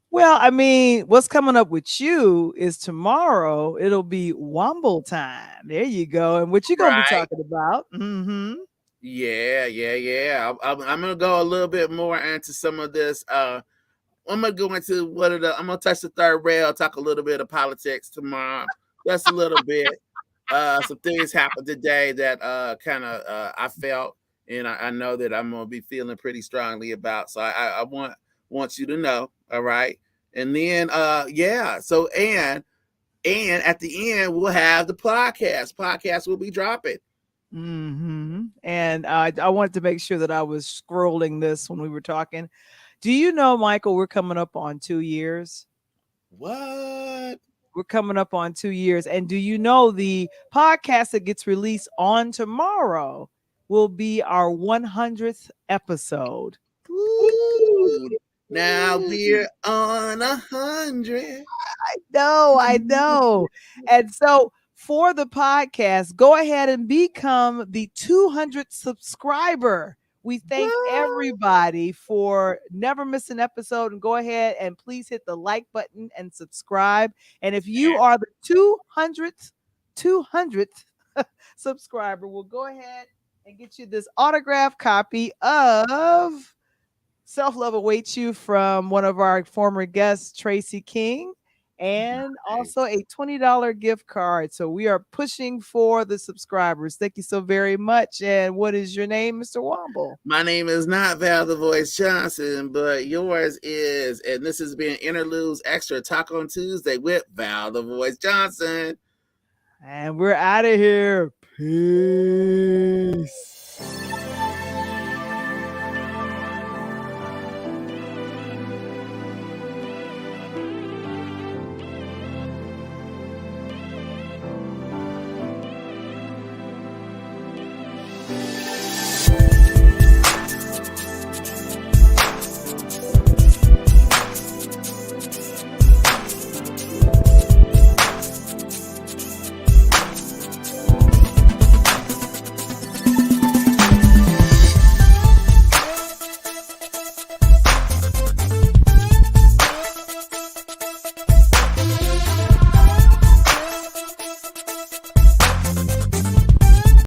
Well, I mean, what's coming up with you is tomorrow. It'll be Wamble time. There you go. And what you gonna be talking about? Mm-hmm. Yeah. I'm gonna go a little bit more into some of this. I'm gonna go into I'm gonna touch the third rail, talk a little bit of politics tomorrow. Just a little bit. Some things happened today that kind of I felt, and I know that I'm gonna be feeling pretty strongly about. So I want you to know, all right. And then So and at the end we'll have the podcast. Podcast will be dropping. Mm-hmm. And I wanted to make sure that I was scrolling this when we were talking. Do you know, Michael, we're coming up on 2 years? What? We're coming up on 2 years. And do you know the podcast that gets released on tomorrow will be our 100th episode? Ooh. Now we're on 100. I know. And so for the podcast, go ahead and become the 200th subscriber. We thank everybody for never missing an episode, and go ahead and please hit the like button and subscribe. And if you are the 200th subscriber, we'll go ahead and get you this autographed copy of Self Love Awaits You from one of our former guests, Tracy King. and also a $20 gift card. So we are pushing for the subscribers. Thank you so very much. And what is your name, Mr. Wamble? My name is not Val the Voice Johnson, but yours is. And this has been Interludes Extra Talk on Tuesday with Val the Voice Johnson. And we're out of here. Peace.